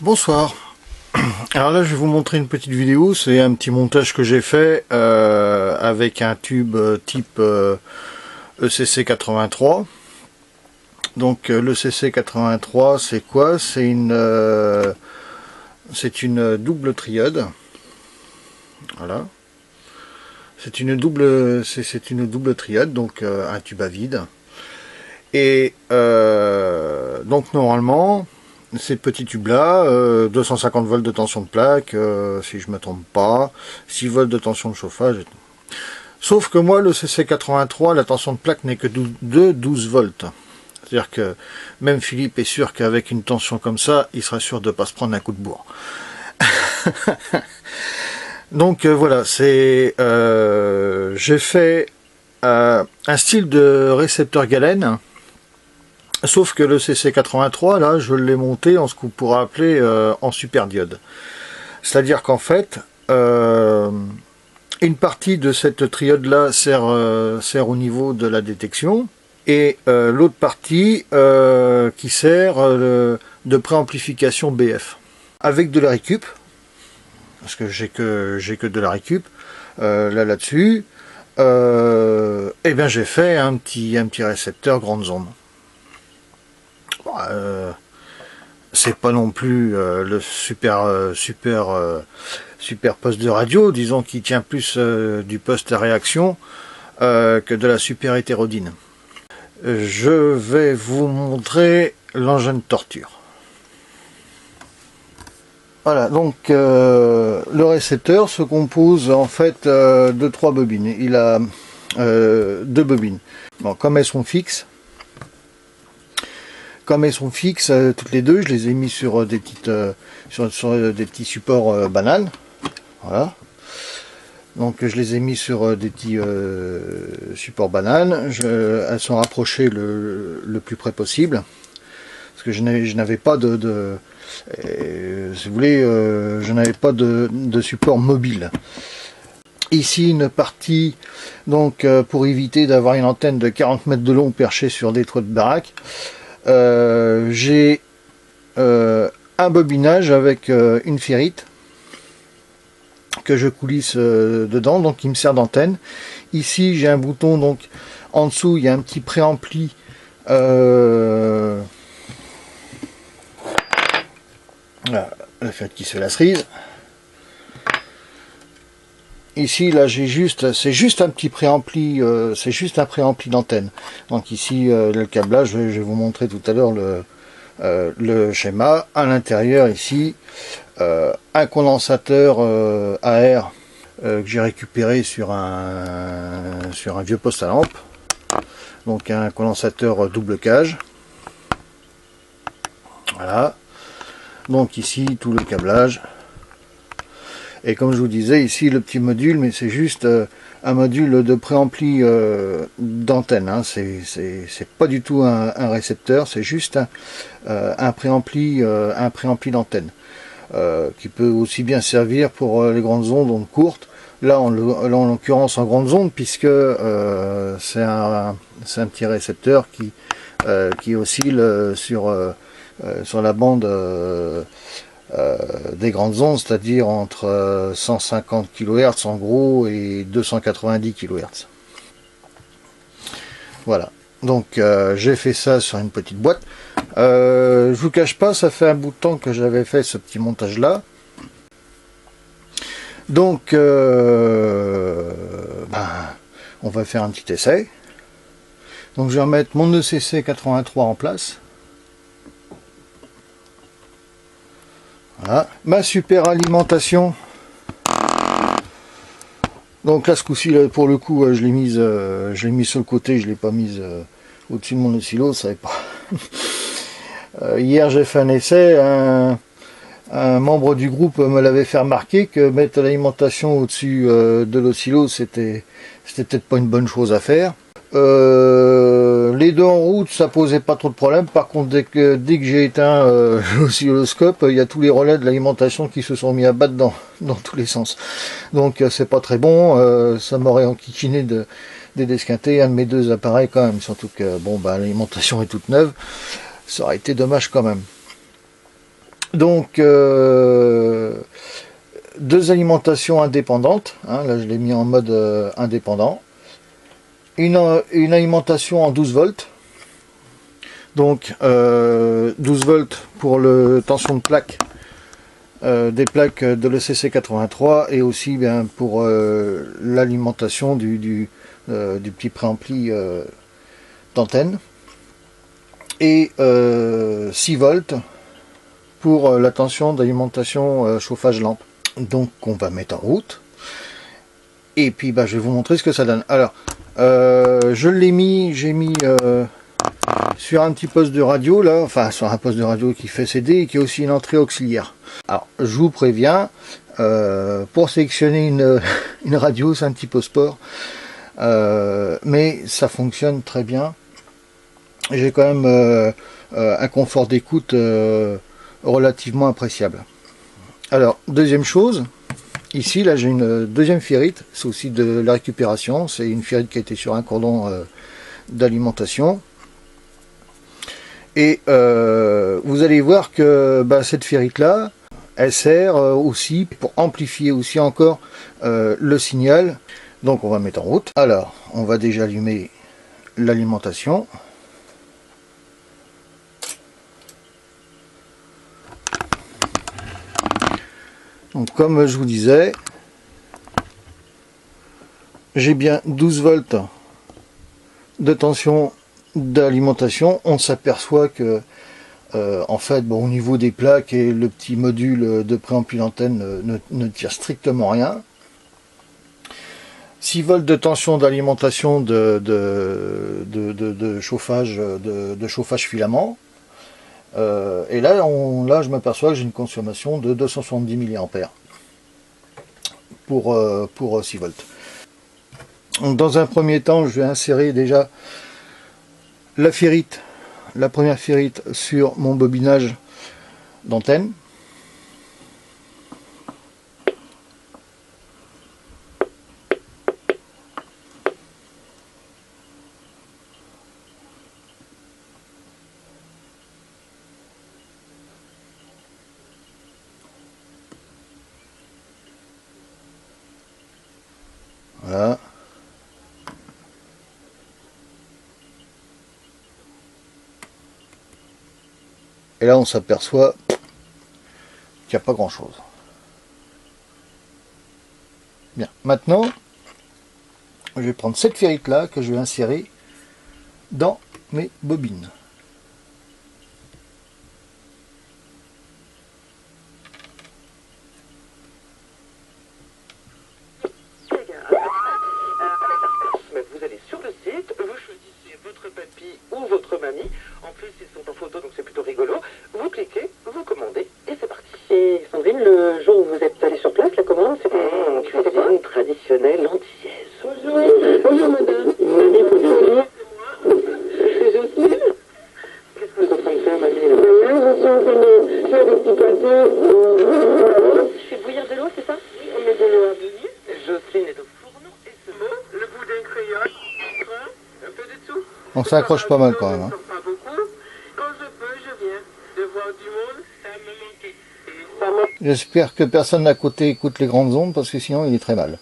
Bonsoir. Alors là je vais vous montrer une petite vidéo, c'est un petit montage que j'ai fait avec un tube type ECC 83. Donc l'ECC 83 c'est quoi? C'est une double triode. Voilà. C'est une double triode, donc un tube à vide. Et donc normalement ces petits tubes là, 250 volts de tension de plaque, si je me trompe pas, 6 volts de tension de chauffage. Sauf que moi le CC83, la tension de plaque n'est que de 12 volts. C'est-à-dire que même Philippe est sûr qu'avec une tension comme ça, il sera sûr de ne pas se prendre un coup de bourre. Donc voilà, c'est j'ai fait un style de récepteur galène. Sauf que le CC83, là, je l'ai monté en ce qu'on pourra appeler en superdiode. C'est-à-dire qu'en fait, une partie de cette triode-là sert au niveau de la détection, et l'autre partie qui sert de préamplification BF. Avec de la récup, parce que j'ai que de la récup, là-dessus, et bien j'ai fait un petit récepteur grande onde. C'est pas non plus le super poste de radio, disons qu'il tient plus du poste à réaction que de la super hétérodine. Je vais vous montrer l'engin de torture. Voilà, donc le récepteur se compose en fait de 3 bobines. Il a 2 bobines. Bon, comme elles sont fixes, toutes les deux, je les ai mis sur des petites sur des petits supports bananes. Voilà. Donc je les ai mis sur des petits supports bananes. Elles sont rapprochées le plus près possible. Parce que je n'avais pas si vous voulez, je n'avais pas de support mobile. Ici une partie, donc pour éviter d'avoir une antenne de 40 mètres de long perchée sur des toits de baraque. J'ai un bobinage avec une ferrite que je coulisse dedans, donc il me sert d'antenne. Ici j'ai un bouton, donc en dessous il y a un petit préampli voilà, la ferrite qui se la cerise. Ici là c'est juste un petit préampli, c'est juste un préampli d'antenne. Donc ici le câblage, je vais vous montrer tout à l'heure le schéma. À l'intérieur ici un condensateur à air que j'ai récupéré sur un vieux poste à lampe. Donc un condensateur double cage. Voilà. Donc ici tout le câblage. Et comme je vous disais, ici le petit module, mais c'est juste un module de préampli d'antenne. Hein. C'est pas du tout un récepteur, c'est juste un préampli d'antenne. Qui peut aussi bien servir pour les grandes ondes courtes. Là en l'occurrence en grandes ondes, puisque c'est un petit récepteur qui oscille sur la bande des grandes ondes, c'est-à-dire entre 150 kHz en gros et 290 kHz. Voilà, donc j'ai fait ça sur une petite boîte. Je vous cache pas, ça fait un bout de temps que j'avais fait ce petit montage là. Donc on va faire un petit essai. Donc je vais remettre mon ECC 83 en place. Voilà, ma super alimentation. Donc là ce coup-ci, pour le coup, je l'ai mise sur le côté, je l'ai pas mise au-dessus de mon oscillo, ça savait pas. Hier j'ai fait un essai, un membre du groupe me l'avait fait remarquer que mettre l'alimentation au-dessus de l'oscillo, c'était peut-être pas une bonne chose à faire. Les deux en route, ça posait pas trop de problème. Par contre, dès que j'ai éteint l'oscilloscope, il y a tous les relais de l'alimentation qui se sont mis à battre dans tous les sens. Donc c'est pas très bon. Ça m'aurait enquiquiné de désquinter un de mes deux appareils quand même. Surtout que bon, l'alimentation est toute neuve. Ça aurait été dommage quand même. Donc, deux alimentations indépendantes, hein, là je l'ai mis en mode indépendant. Une alimentation en 12 volts. Donc 12 volts pour le tension de plaque, des plaques de l'ECC 83 et aussi bien pour l'alimentation du petit préampli d'antenne. Et 6 volts pour la tension d'alimentation chauffage lampe. Donc on va mettre en route. Et puis bah, je vais vous montrer ce que ça donne. Alors je l'ai mis, j'ai mis sur un petit poste de radio là, enfin sur un poste de radio qui fait CD et qui a aussi une entrée auxiliaire. Alors je vous préviens, pour sélectionner une radio c'est un petit peu sport, mais ça fonctionne très bien. J'ai quand même un confort d'écoute relativement appréciable. Alors deuxième chose, ici là j'ai une deuxième ferrite, c'est aussi de la récupération, c'est une ferrite qui a été sur un cordon d'alimentation. Et vous allez voir que bah, cette ferrite là, elle sert aussi pour amplifier aussi encore le signal. Donc on va mettre en route. Alors on va déjà allumer l'alimentation. Donc comme je vous disais, j'ai bien 12 volts de tension d'alimentation. On s'aperçoit que en fait bon, au niveau des plaques et le petit module de préampli d'antenne ne tire strictement rien. 6 volts de tension d'alimentation de chauffage filament. Et là je m'aperçois que j'ai une consommation de 270 mA pour 6 volts. Donc, dans un premier temps, je vais insérer déjà la ferrite, la première ferrite sur mon bobinage d'antenne. Voilà. Et là on s'aperçoit qu'il n'y a pas grand chose. Bien, maintenant je vais prendre cette ferrite là que je vais insérer dans mes bobines. Vous allez sur le site, vous choisissez votre papy ou votre mamie. En plus, ils sont en photo, donc c'est plutôt rigolo. Vous cliquez, vous commandez, et c'est parti. Et Sandrine, le jour où vous êtes allé sur place, la commande, c'était cuisine traditionnelle antillaise. Bonjour. Bonjour, madame. Mamie, bonjour. C'est Jocelyne. Qu'est-ce que vous êtes en train de faire, mamie? Rien, je suis en train de faire des petits pâtés. Je fais bouillir de l'eau, c'est ça? Oui, on met de l'eau à bouillir. Jocelyne est au fourneau et ce mot, le bout d'un crayon, un peu de tout. On s'accroche pas mal quand même. Hein. Pas beaucoup. Quand je peux, je viens. De voir du monde, ça me manquait. J'espère que personne à côté écoute les grandes ondes parce que sinon il est très mal.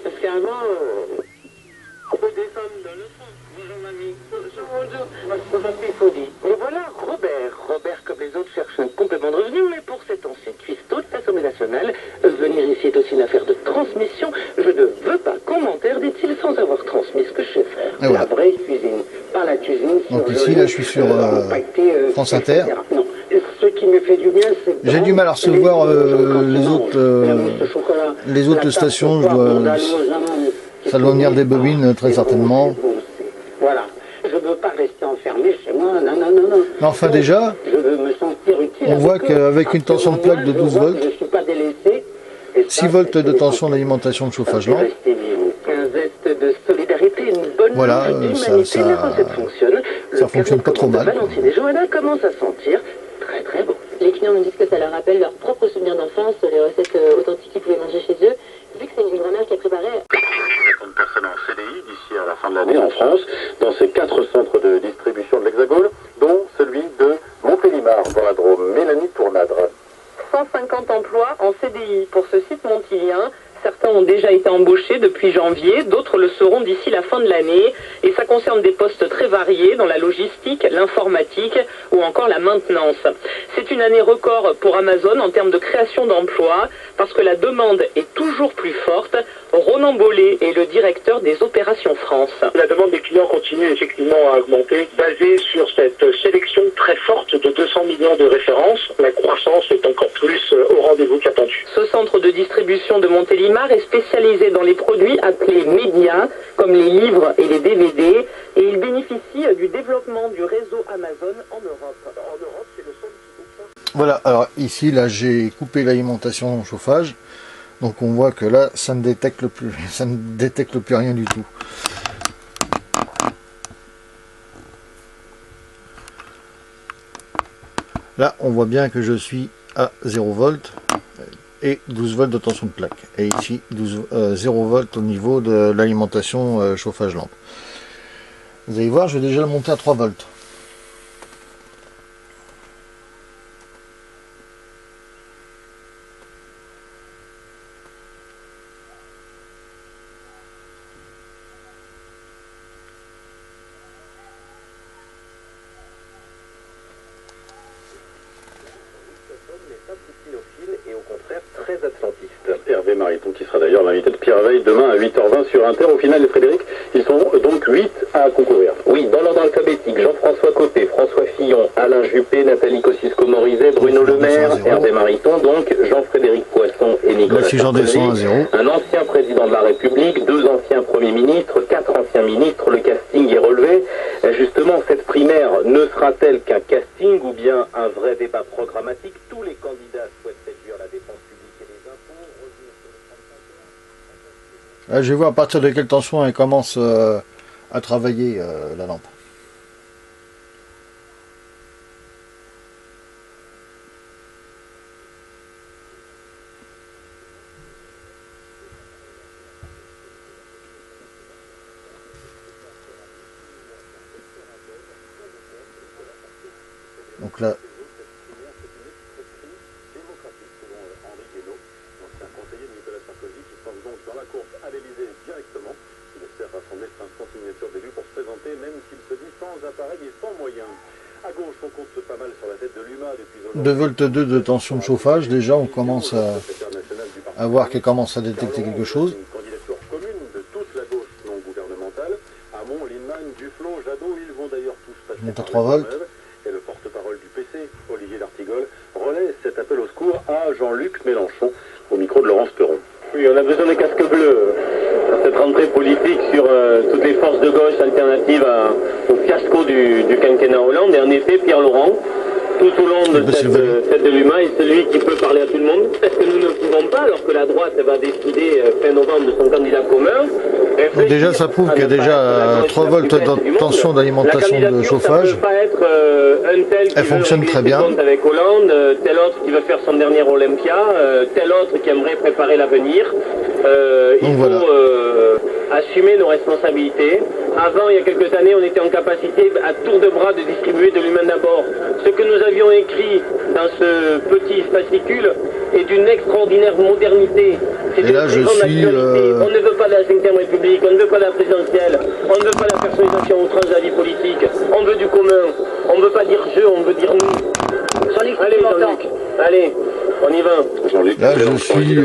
Parce qu'avant, on peut descendre dans le fond. Bonjour mamie. Bonjour. Il faut dire. Et voilà Robert, comme les autres, cherche un complément de revenu, mais pour cet ancien cuistot de l'Assemblée nationale, venir ici est aussi une affaire de transmission. Je ne veux pas commentaire, dit-il, sans avoir transmis ce que je sais faire. Et voilà. La vraie cuisine, pas la cuisine. Donc ici, là, je suis sur France Inter. Non. Ce qui me fait du bien, c'est... J'ai du mal à recevoir les autres stations. Ça doit venir des bobines, très certainement. Voilà. Je ne veux pas rester enfermé chez moi. Non, non, non, non. Mais enfin déjà, Je veux me sentir utile. on voit qu'avec une tension de plaque de 12 volts, Je ne suis pas délaissé. 6 volts de tension d'alimentation de chauffage lent. Un zeste de solidarité, une bonne Voilà, ça fonctionne. Ça fonctionne pas trop mal. Valentine et Johanna commencent à sentir très très bon. Les clients nous disent que ça leur rappelle leurs propres souvenirs d'enfance, les recettes authentiques qu'ils pouvaient manger chez eux. Vu que c'est une grand-mère qui a préparé... 50 personnes en CDI d'ici à la fin de l'année en France, dans ces 4 centres de distribution de l'Hexagone, dont celui de Montélimar, dans la Drôme. Mélanie Tournadre. 150 emplois en CDI pour ce site montilien. Certains ont déjà été embauchés depuis janvier, d'autres le seront d'ici la fin de l'année. Et ça concerne des postes très variés dans la logistique, l'informatique ou encore la maintenance. C'est une année record pour Amazon en termes de création d'emplois parce que la demande est toujours plus forte. Ronan Bollet est le directeur des opérations France. La demande des clients continue effectivement à augmenter, basée sur cette sélection très forte de 200 millions de références. La croissance est encore plus au rendez-vous qu'attendu. Ce centre de distribution de Montélimar est spécialisé dans les produits appelés médias, comme les livres et les DVD, et il bénéficie du développement du réseau Amazon en Europe. En Europe, c'est le seul qui... Voilà, alors ici, là, j'ai coupé l'alimentation au chauffage. Donc on voit que là, ça ne détecte plus rien du tout. Là, on voit bien que je suis à 0 volts et 12 volts de tension de plaque. Et ici, 0 volts au niveau de l'alimentation chauffage lampe. Vous allez voir, je vais déjà le monter à 3 volts. Et au contraire très atlantiste. Hervé Mariton qui sera d'ailleurs l'invité de Pierre Veille demain à 8h20 sur Inter. Au final, les Frédéric, ils sont donc 8 à concourir. Oui, dans l'ordre alphabétique, Jean-François Côté, François Fillon, Alain Juppé, Nathalie Kosciusko-Morizet, Bruno Le Maire, Hervé Mariton, donc Jean-Frédéric Poisson et Nicolas Sarkozy, un ancien président de la République, 2 anciens premiers ministres, 4 anciens ministres, le casting est relevé. Justement, cette primaire ne sera-t-elle qu'un casting ou bien un vrai débat programmatique? Tous les candidats souhaitent réduire la dépense publique et les impôts, revenir sur le 35 ans. Là, je vais voir à partir de quelle tension elle commence à travailler la lampe. Donc là, conseiller de Nicolas Sarkozy qui se lance donc dans la course à l'Élysée directement. Il espère rassembler 500 signatures d'élus pour se présenter, même s'il se dit sans appareil et sans moyens. À gauche, on compte pas mal sur la tête de l'UMA depuis aujourd'hui. 2,2 volts de tension de chauffage, déjà on commence à voir qu'elle commence à détecter quelque chose. Une candidature commune de toute la gauche non gouvernementale. Hamon, Lindemann, Duflot, Jadot, ils vont d'ailleurs tous passer monte à par 3 volts. Et le porte-parole du PC, Olivier D'Artigol, relaie cet appel au secours à Jean-Luc Mélenchon, au micro de Laurence Perron. Oui, on a besoin de casques bleus. Cette rentrée politique sur toutes les forces de gauche alternatives au fiasco du quinquennat Hollande. Et en effet, Pierre Laurent, tout au long de cette de l'UMA, est celui qui peut parler à tout le monde. Est-ce que nous ne pouvons pas, alors que la droite va décider fin novembre de son candidat commun? Donc déjà, ça prouve qu'il y a déjà 3 volts de tension d'alimentation de chauffage. Elle fonctionne très bien. Avec Hollande, tel autre qui va faire son dernier Olympia, tel autre qui aimerait préparer l'avenir. Il faut assumer nos responsabilités. Avant, il y a quelques années, on était en capacité à tour de bras de distribuer de l'humain d'abord. Ce que nous avions écrit dans ce petit fascicule est d'une extraordinaire modernité. C'est une très grande actualité. On ne veut pas de la 5e République, on ne veut pas de la présidentielle, on ne veut pas la personnalisation outrance de la vie politique, on veut du commun, on ne veut pas dire je, on veut dire nous. Allez, Jean-Luc, allez, on y va. Là, je suis...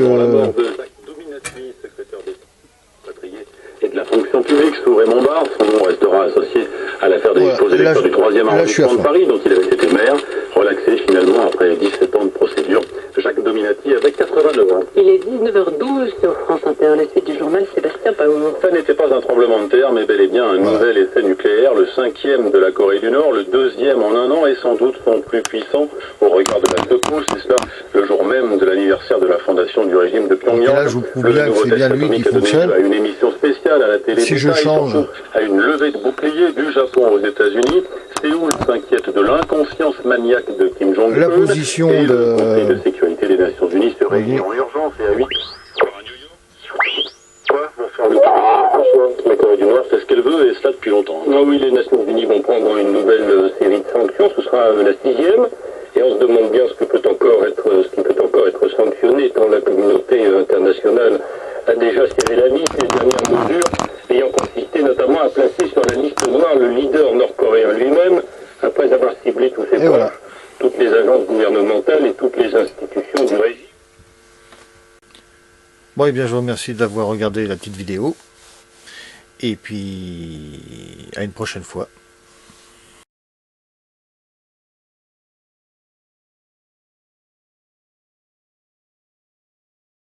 et de la fonction publique sous Raymond Barre. Son nom restera associé à l'affaire des faux électeurs du 3e arrondissement de Paris, dont il avait été maire, relaxé finalement après 17 ans de procédure. Jacques Dominati avec 89 ans. Il est 19h12 sur France Inter, la suite du journal Sébastien Paour. Ça n'était pas un tremblement de terre, mais bel et bien un nouvel essai nucléaire, le 5e de la Corée du Nord, le 2e en un an et sans doute son plus puissant au regard de la secousse, et cela le jour même de l'anniversaire de la fondation du régime de Pyongyang. Là, je vous prouve bien que c'est bien lui qui fonctionne. À une émission spéciale à la télé si je change à une levée de bouclier du Japon aux États-Unis. Séoul s'inquiète de l'inconscience maniaque de Kim Jong-un. La position et le Conseil de sécurité des Nations Unies se réunit en urgence et à 8 La Corée du Nord, c'est ce qu'elle veut et cela depuis longtemps. Ah oui, les Nations Unies vont prendre une nouvelle série de sanctions, ce sera la 6e, et on se demande bien ce qui peut encore être sanctionné, tant la communauté internationale a déjà serré la liste, les dernières mesures ayant consisté notamment à placer sur la liste noire le leader nord-coréen lui-même, après avoir ciblé tous ses proches, voilà, toutes les agences gouvernementales et toutes les institutions du régime. Bon, et bien, je vous remercie d'avoir regardé la petite vidéo. Et puis, à une prochaine fois.